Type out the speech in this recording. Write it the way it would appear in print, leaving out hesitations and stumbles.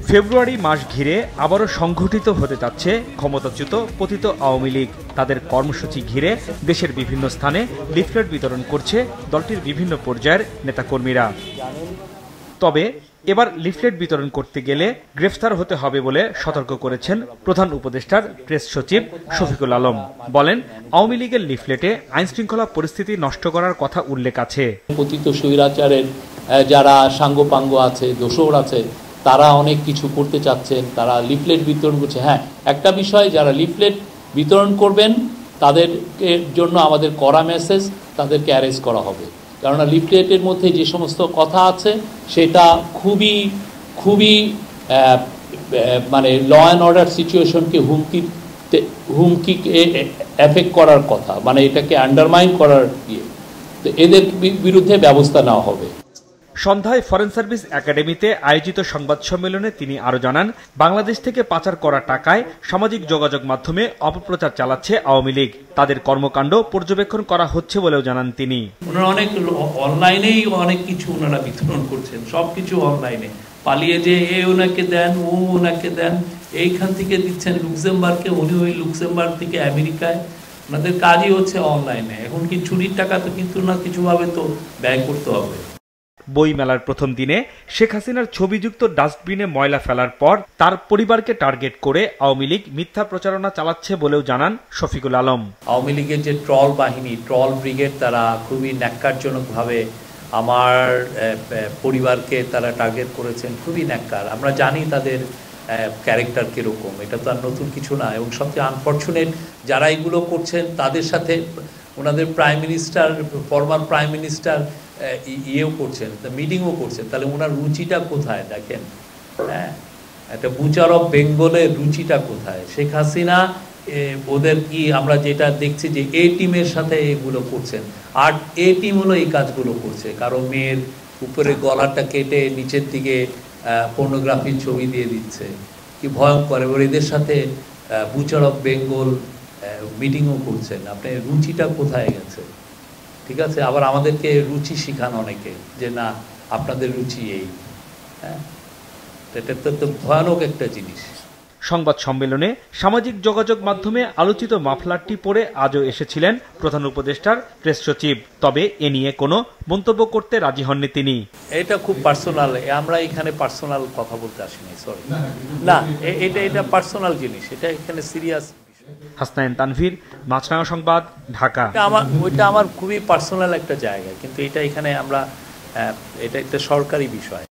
ফেব্রুয়ারি মাস ঘিরে আবারও সংগঠিত হতে যাচ্ছে ক্ষমতাচ্যুত পতিত আওয়ামী লীগ। তাদের কর্মসূচি ঘিরে দেশের বিভিন্ন স্থানে লিফলেট বিতরণ করছে দলটির বিভিন্ন পর্যায়ের নেতাকর্মীরা। তবে এবার লিফলেট বিতরণ করতে গেলে গ্রেফতার হতে হবে বলে সতর্ক করেছেন প্রধান উপদেষ্টার প্রেস সচিব শফিকুল আলম। বলেন, আওয়ামী লীগের লিফলেটে আইনশৃঙ্খলা পরিস্থিতি নষ্ট করার কথা উল্লেখ আছে। পতিত স্বৈরাচারের যারা সাঙ্গপাঙ্গ আছে, দোসর আছে, তারা অনেক কিছু করতে চাচ্ছেন, তারা লিফলেট বিতরণ করছে। হ্যাঁ, একটা বিষয়, যারা লিফলেট বিতরণ করবেন তাদের জন্য আমাদের কড়া মেসেজ, তাদেরকে অ্যারেস্ট করা হবে। কেননা লিফলেটের মধ্যে যে সমস্ত কথা আছে সেটা খুবই মানে ল অ্যান্ড অর্ডার সিচুয়েশনকে হুমকি এফেক্ট করার কথা, মানে এটাকে আন্ডারমাইন করার তো এদের বিরুদ্ধে ব্যবস্থা নেওয়া হবে। সন্ধ্যায় ফরেন সার্ভিস একাডেমিতে আয়োজিত সংবাদ সম্মেলনে তিনি আরো জানান, বাংলাদেশ থেকে পাচার করা টাকায় সামাজিক যোগাযোগ মাধ্যমে অপপ্রচার চালাচ্ছে আওয়ামী লীগ। তাদের কর্মকাণ্ড পর্যবেক্ষণ করা হচ্ছে বলেও জানান তিনি। ওনারা অনেক অনলাইনেই অনেক কিছু ওনারা বিতরণ করছেন, সবকিছু অনলাইনে। পালিয়ে যে ওনাকে দেন, ওনাকে দেন, এইখান থেকে দিচ্ছেন লুক্সেমবার্গকে, উনি ওই লুক্সেমবার্গ থেকে আমেরিকায়। ওনাদের কাজই হচ্ছে অনলাইনে। এখন কি চুরির টাকা তো কিন্তু না কিছুভাবে তো ব্যয় করতে হবে। বই মেলার প্রথম দিনে শেখ হাসিনার ছবিযুক্ত ডাস্টবিনে ময়লা ফেলার পর তার পরিবারকে টার্গেট করে আওয়ামী লীগ মিথ্যা প্রচারণা চালাচ্ছে বলেও জানান শফিকুল আলম। আওয়ামী লীগের যে ট্রল বাহিনী, ট্রল ব্রিগেড, তারা খুবই ন্যাক্কারজনকভাবে আমার পরিবারকে তারা টার্গেট করেছেন, খুবই ন্যাক্কার। আমরা জানি তাদের ক্যারেক্টার কীরকম, এটা তো আর নতুন কিছু না। এবং সবচেয়ে আনফর্চুনেট, যারা এগুলো করছেন তাদের সাথে ওনাদের prime minister, former prime minister ইয়েও করছেন, মিটিংও করছেন। তাহলে ওনার রুচিটা কোথায় দেখেন? হ্যাঁ, একটা বুচার অফ বেঙ্গলের রুচিটা কোথায়? শেখ হাসিনা ওদের কি আমরা যেটা দেখছি যে এ টিমের সাথে এগুলো করছেন, আর এ টিম হলো এই কাজগুলো করছে। কারো মেয়ের উপরে গলাটা কেটে নিচের দিকে পর্নোগ্রাফির ছবি দিয়ে দিচ্ছে, কি ভয়ঙ্কর। এবার এদের সাথে বুচার অফ বেঙ্গল মিটিংও করছেন। আপনার রুচিটা কোথায় গেছে? ঠিক আছে, আবার আমাদেরকে রুচি শিখান অনেকে, যে না আপনাদের রুচি এই। হ্যাঁ, এটা তো ভয়ানক একটা জিনিস। সংবাদ সম্মেলনে সামাজিক যোগাযোগ মাধ্যমে আলোচিত মাফলারটি পরে আজও এসেছিলেন প্রধান উপদেষ্টার প্রেস সচিব। তবে এ নিয়ে কোনো মন্তব্য করতে রাজি হননি তিনি। এটা খুব পার্সোনাল, আমরা এখানে পার্সোনাল কথা বলতে আসিনি, সরি। না, এটা পার্সোনাল জিনিস, এটা এখানে সিরিয়াস। হাসনাইন তানভীর, মাছরাঙা সংবাদ, ঢাকা। ওইটা আমার খুবই পার্সোনাল একটা জায়গা, কিন্তু এটা এখানে আমরা এটা একটা সরকারি বিষয়।